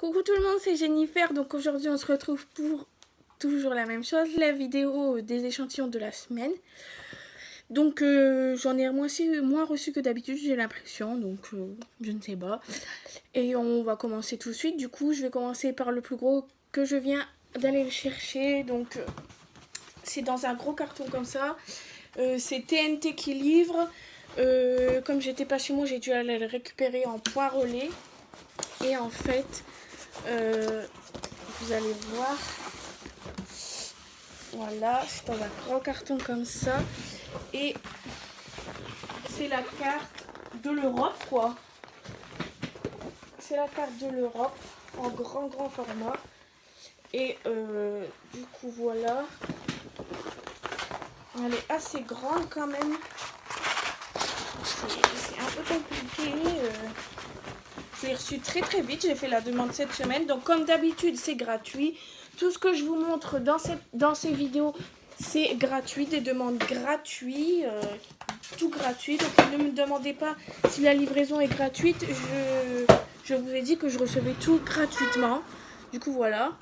Coucou tout le monde, c'est Jennifer. Donc aujourd'hui on se retrouve pour toujours la même chose, la vidéo des échantillons de la semaine. Donc j'en ai moins reçu que d'habitude, j'ai l'impression, donc je ne sais pas. Et on va commencer tout de suite. Du coup je vais commencer par le plus gros que je viens d'aller le chercher. Donc c'est dans un gros carton comme ça. C'est TNT qui livre. Comme j'étais pas chez moi, j'ai dû aller le récupérer en point relais. Et en fait, vous allez voir, voilà, c'est dans un grand carton comme ça. Et c'est la carte de l'Europe, quoi. C'est la carte de l'Europe en grand format. Et du coup, voilà. Elle est assez grande quand même. C'est un peu compliqué. Je l'ai reçu très vite. J'ai fait la demande cette semaine. Donc, comme d'habitude, c'est gratuit. Tout ce que je vous montre dans ces vidéos, c'est gratuit. Des demandes gratuites. Tout gratuit. Donc, ne me demandez pas si la livraison est gratuite. Je vous ai dit que je recevais tout gratuitement. Du coup, voilà.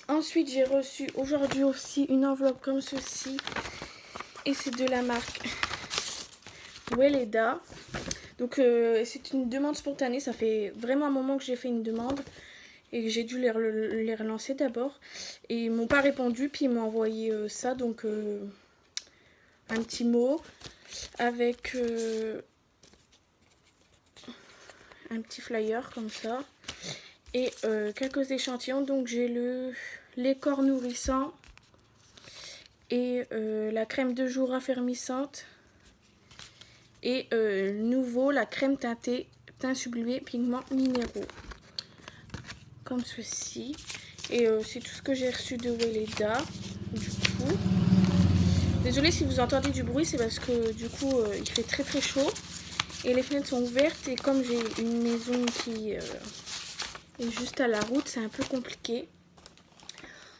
Ensuite, j'ai reçu aujourd'hui aussi une enveloppe comme ceci. Et c'est de la marque Weleda. Donc c'est une demande spontanée, ça fait vraiment un moment que j'ai fait une demande et que j'ai dû les relancer d'abord. Et ils m'ont pas répondu, puis ils m'ont envoyé ça, donc un petit mot avec un petit flyer comme ça. Et quelques échantillons, donc j'ai les corps nourrissants et la crème de jour raffermissante. Et nouveau, la crème teintée, teint sublimé, pigments minéraux. Comme ceci. Et c'est tout ce que j'ai reçu de Weleda. Du coup, désolée si vous entendez du bruit, c'est parce que du coup, il fait très chaud. Et les fenêtres sont ouvertes. Et comme j'ai une maison qui est juste à la route, c'est un peu compliqué.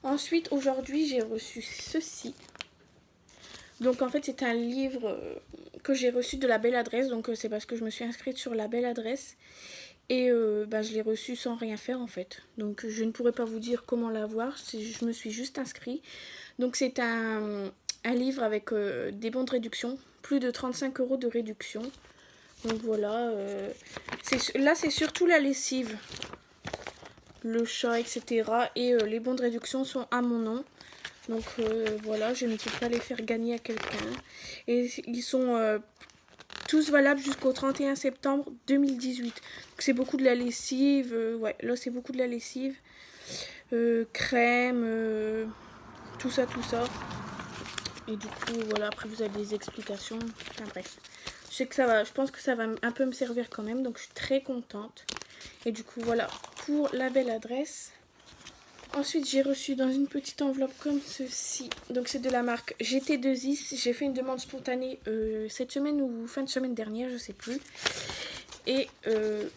Ensuite, aujourd'hui, j'ai reçu ceci. Donc en fait c'est un livre que j'ai reçu de La Belle Adresse, donc c'est parce que je me suis inscrite sur La Belle Adresse et je l'ai reçu sans rien faire en fait. Donc je ne pourrais pas vous dire comment l'avoir, je me suis juste inscrite. Donc c'est un livre avec des bons de réduction, plus de 35 € de réduction. Donc voilà, là c'est surtout la lessive, le chat, etc. Et les bons de réduction sont à mon nom. Donc voilà, je ne peux pas les faire gagner à quelqu'un. Et ils sont tous valables jusqu'au 31 septembre 2018. Donc c'est beaucoup de la lessive. Ouais, là c'est beaucoup de la lessive. Crème, tout ça. Et du coup, voilà, après vous avez des explications. Enfin bref. Je pense que ça va un peu me servir quand même. Donc je suis très contente. Et du coup, voilà, pour La Belle Adresse. Ensuite, j'ai reçu dans une petite enveloppe comme ceci. Donc, c'est de la marque GT2I. J'ai fait une demande spontanée cette semaine ou fin de semaine dernière, je sais plus. Et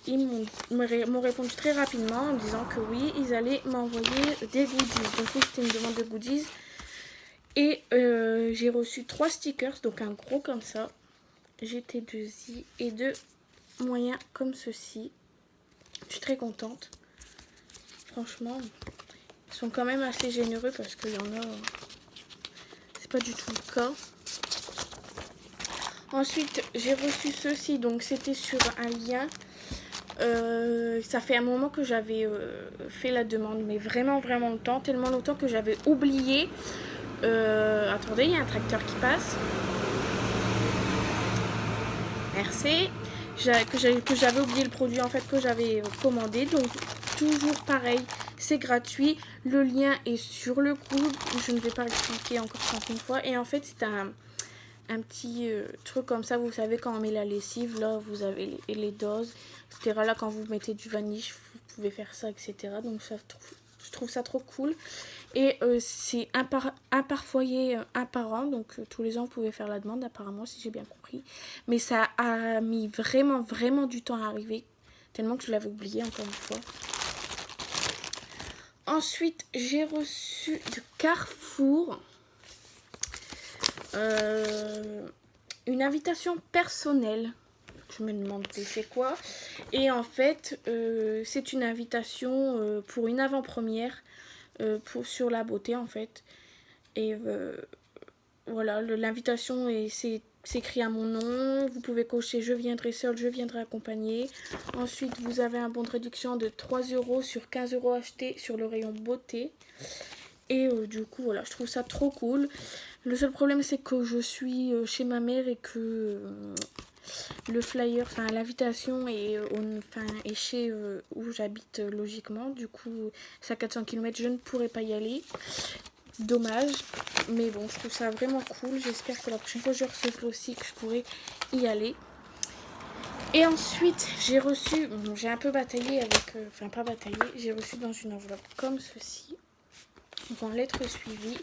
ils m'ont répondu très rapidement en disant que oui, ils allaient m'envoyer des goodies. Donc, oui, c'était une demande de goodies. Et j'ai reçu 3 stickers, donc un gros comme ça. GT2I et 2 moyens comme ceci. Je suis très contente. Franchement... Ils sont quand même assez généreux parce qu'il y en a, c'est pas du tout le cas. Ensuite, j'ai reçu ceci, donc c'était sur un lien. Ça fait un moment que j'avais fait la demande, mais vraiment longtemps, tellement longtemps que j'avais oublié. Attendez, il y a un tracteur qui passe. Merci. Que j'avais oublié le produit en fait que j'avais commandé, donc toujours pareil, c'est gratuit, le lien est sur le coude, je ne vais pas l'expliquer encore 30 000 fois. Et en fait c'est un petit truc comme ça, vous savez quand on met la lessive, là vous avez les doses, etc. Là quand vous mettez du vanille, vous pouvez faire ça, etc. Donc ça, je trouve ça trop cool. Et c'est un par foyer, un par an. Donc tous les ans, vous pouvez faire la demande, apparemment, si j'ai bien compris. Mais ça a mis vraiment du temps à arriver. Tellement que je l'avais oublié, encore une fois. Ensuite, j'ai reçu de Carrefour une invitation personnelle je me demandais c'est quoi. Et en fait, c'est une invitation pour une avant-première sur la beauté en fait. Et voilà, l'invitation s'écrit à mon nom. Vous pouvez cocher je viendrai seul, je viendrai accompagné. Ensuite, vous avez un bon de réduction de 3 € sur 15 € achetés sur le rayon beauté. Et du coup, voilà, je trouve ça trop cool. Le seul problème, c'est que je suis chez ma mère et que le flyer, enfin l'invitation est chez où j'habite logiquement. Du coup, c'est à 400 km, je ne pourrais pas y aller. Dommage, mais bon, je trouve ça vraiment cool. J'espère que la prochaine fois je recevrai aussi, que je pourrai y aller. Et ensuite, j'ai reçu, bon, j'ai un peu bataillé avec, enfin pas bataillé, j'ai reçu dans une enveloppe comme ceci, donc en lettres suivies.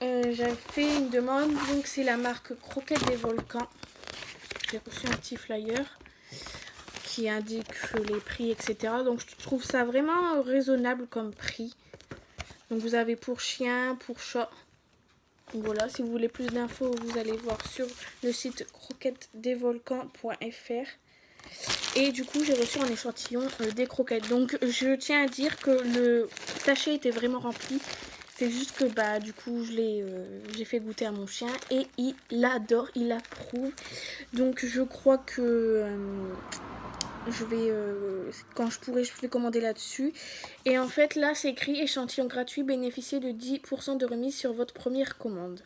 J'avais fait une demande, donc c'est la marque Croquette des Volcans. J'ai reçu un petit flyer qui indique les prix, etc. Donc je trouve ça vraiment raisonnable comme prix. Donc vous avez pour chien, pour chat. Donc voilà, si vous voulez plus d'infos, vous allez voir sur le site croquettesdesvolcans.fr. Et du coup, j'ai reçu un échantillon des croquettes. Donc je tiens à dire que le sachet était vraiment rempli. C'est juste que bah du coup, j'ai fait goûter à mon chien et il adore, il approuve. Donc je crois que je vais, quand je pourrai, je vais commander là-dessus. Et en fait, là, c'est écrit échantillon gratuit, bénéficiez de 10% de remise sur votre première commande.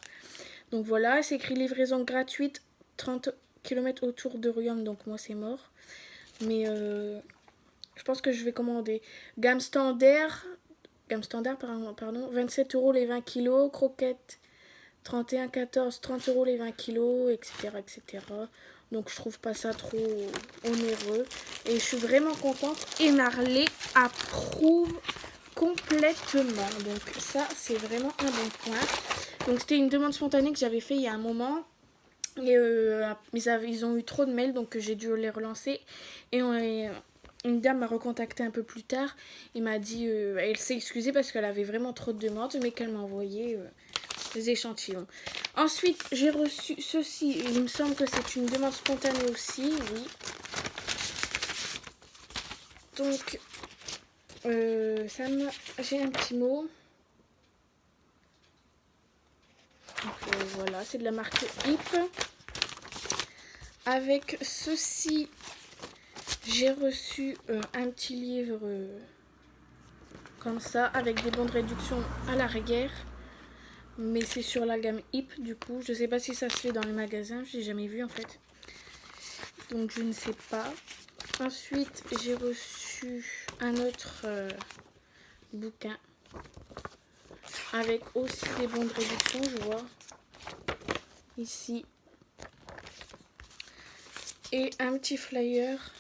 Donc voilà, c'est écrit livraison gratuite, 30 km autour de Riom, donc moi c'est mort. Mais je pense que je vais commander. Gamme standard, pardon, 27 € les 20 kg, croquettes 31,14, 30 € les 20 kg, etc., etc. Donc je trouve pas ça trop onéreux. Et je suis vraiment contente. Et Marley approuve complètement. Donc ça, c'est vraiment un bon point. Donc c'était une demande spontanée que j'avais fait il y a un moment. Et ils ont eu trop de mails, donc j'ai dû les relancer. Et une dame m'a recontacté un peu plus tard et m'a dit, elle s'est excusée parce qu'elle avait vraiment trop de demandes, mais qu'elle m'a envoyé des échantillons. Ensuite, j'ai reçu ceci. Il me semble que c'est une demande spontanée aussi, oui. Donc, j'ai un petit mot. Donc, voilà, c'est de la marque IP. Avec ceci, j'ai reçu un petit livre comme ça, avec des bons de réduction à l'arrière. Mais c'est sur la gamme IP, du coup. Je sais pas si ça se fait dans les magasins, je n'ai jamais vu en fait. Donc je ne sais pas. Ensuite, j'ai reçu un autre bouquin avec aussi des bons de réduction, je vois ici. Et un petit flyer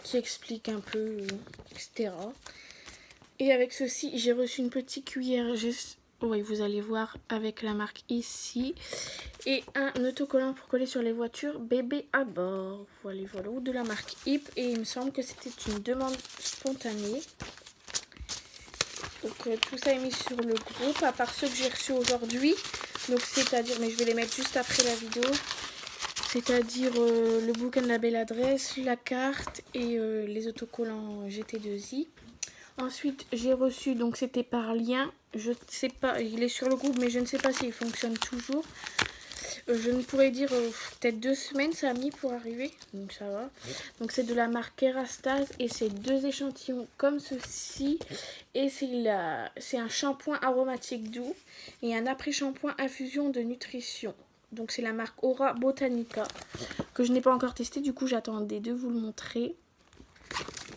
qui explique un peu, etc. Et avec ceci, j'ai reçu une petite cuillère. Oui, vous allez voir avec la marque ici. Et un autocollant pour coller sur les voitures bébé à bord. Voilà, voilà. Ou de la marque IP. Et il me semble que c'était une demande spontanée. Donc tout ça est mis sur le groupe, à part ceux que j'ai reçus aujourd'hui. Donc c'est-à-dire, mais je vais les mettre juste après la vidéo. C'est-à-dire le bouquin de la belle adresse, la carte et les autocollants GT2i. Ensuite, j'ai reçu, donc c'était par lien, je ne sais pas, il est sur le groupe, mais je ne sais pas s'il fonctionne toujours. Je ne pourrais dire, peut-être 2 semaines ça a mis pour arriver, donc ça va. Donc c'est de la marque Kerastase et c'est 2 échantillons comme ceci. Et c'est un shampoing aromatique doux et un après-shampoing infusion de nutrition. Donc c'est la marque Aura Botanica que je n'ai pas encore testé, du coup j'attendais de vous le montrer.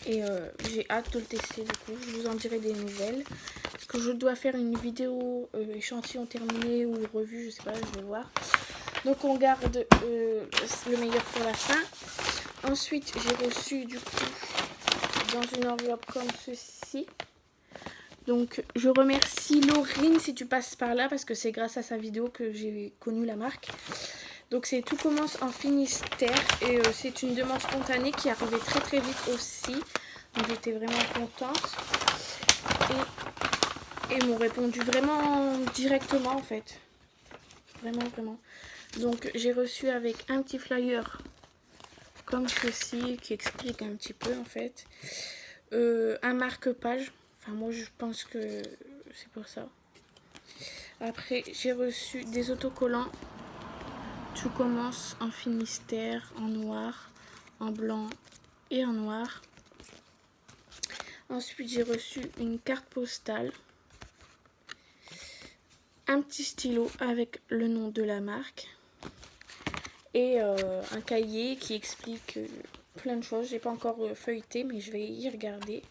Et j'ai hâte de le tester, du coup je vous en dirai des nouvelles. Est-ce que je dois faire une vidéo échantillon terminé ou revue, je sais pas, je vais voir. Donc on garde le meilleur pour la fin. Ensuite j'ai reçu du coup dans une enveloppe comme ceci. Donc je remercie Laurine si tu passes par là parce que c'est grâce à sa vidéo que j'ai connu la marque. Donc c'est Tout commence en Finistère et c'est une demande spontanée qui arrivait très très vite aussi. Donc j'étais vraiment contente. Et ils m'ont répondu vraiment directement en fait. Vraiment, vraiment. Donc j'ai reçu avec un petit flyer comme ceci qui explique un petit peu en fait. Un marque-page. Enfin moi je pense que c'est pour ça. Après j'ai reçu des autocollants. Tout commence en Finistère, en noir, en blanc et en noir. Ensuite j'ai reçu une carte postale. Un petit stylo avec le nom de la marque. Et un cahier qui explique plein de choses. J'ai pas encore feuilleté mais je vais y regarder.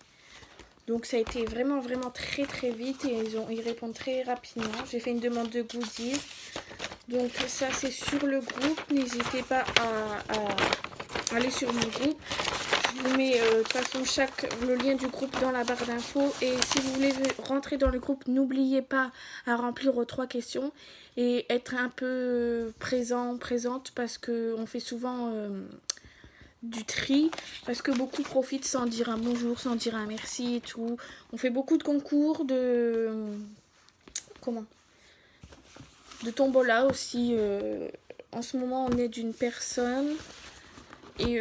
Donc ça a été vraiment très vite et ils répondent très rapidement. J'ai fait une demande de goodies. Donc ça c'est sur le groupe. N'hésitez pas à aller sur mon groupe. Je vous mets de toute façon le lien du groupe dans la barre d'infos. Et si vous voulez rentrer dans le groupe, n'oubliez pas à remplir aux 3 questions. Et être un peu présente parce qu'on fait souvent du tri. Parce que beaucoup profitent sans dire un bonjour, sans dire un merci et tout. On fait beaucoup de concours, de tombola aussi. En ce moment, on aide une personne. Et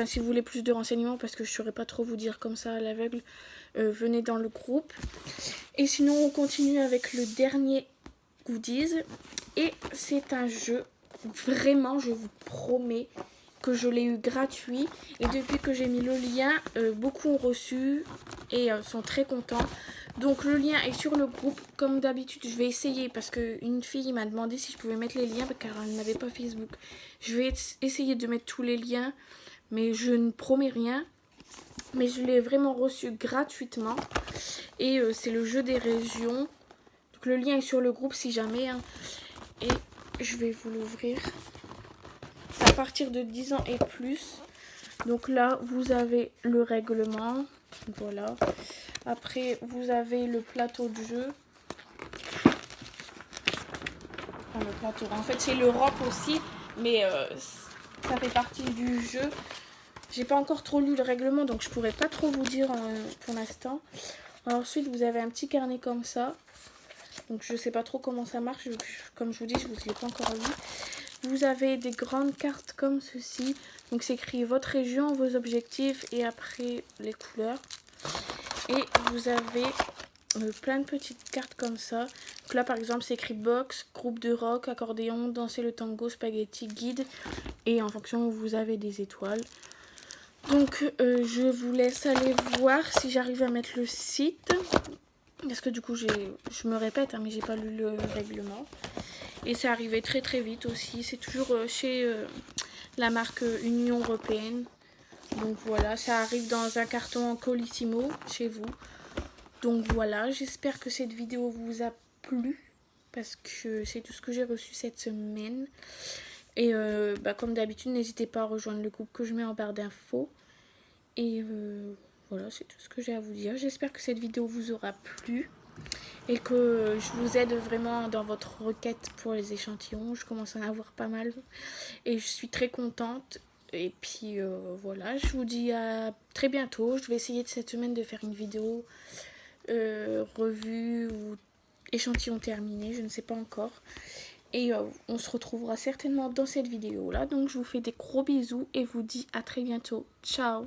si vous voulez plus de renseignements, parce que je ne saurais pas trop vous dire comme ça à l'aveugle, venez dans le groupe. Et sinon, on continue avec le dernier goodies. Et c'est un jeu, vraiment, je vous promets que je l'ai eu gratuit. Et depuis que j'ai mis le lien, beaucoup ont reçu et sont très contents. Donc le lien est sur le groupe. Comme d'habitude, je vais essayer parce qu'une fille m'a demandé si je pouvais mettre les liens car elle n'avait pas Facebook. Je vais essayer de mettre tous les liens, mais je ne promets rien. Mais je l'ai vraiment reçu gratuitement. Et c'est le jeu des régions. Donc le lien est sur le groupe si jamais. Hein. Et je vais vous l'ouvrir. À partir de 10 ans et plus. Donc là, vous avez le règlement. Voilà. Après, vous avez le plateau de jeu. Enfin, le plateau. En fait, c'est l'Europe aussi. Mais ça fait partie du jeu. J'ai pas encore trop lu le règlement. Donc, je pourrais pas trop vous dire pour l'instant. Ensuite, vous avez un petit carnet comme ça. Donc, je sais pas trop comment ça marche. Comme je vous dis, je vous l'ai pas encore lu. Vous avez des grandes cartes comme ceci. Donc c'est écrit votre région, vos objectifs et après les couleurs. Et vous avez plein de petites cartes comme ça. Donc là par exemple c'est écrit box, groupe de rock, accordéon, danser le tango, spaghetti, guide. Et en fonction vous avez des étoiles. Donc je vous laisse aller voir si j'arrive à mettre le site. Parce que du coup je me répète hein, mais j'ai pas lu le règlement. Et c'est arrivé très vite aussi. C'est toujours chez la marque Union Européenne. Donc voilà, ça arrive dans un carton en Colissimo chez vous. Donc voilà, j'espère que cette vidéo vous a plu. Parce que c'est tout ce que j'ai reçu cette semaine. Et comme d'habitude, n'hésitez pas à rejoindre le groupe que je mets en barre d'infos. Et voilà, c'est tout ce que j'ai à vous dire. J'espère que cette vidéo vous aura plu. Et que je vous aide vraiment dans votre requête pour les échantillons. Je commence à en avoir pas mal. Et je suis très contente. Et puis voilà, je vous dis à très bientôt. Je vais essayer de cette semaine de faire une vidéo revue ou échantillon terminé. Je ne sais pas encore. Et on se retrouvera certainement dans cette vidéo là. Donc je vous fais des gros bisous et vous dis à très bientôt. Ciao!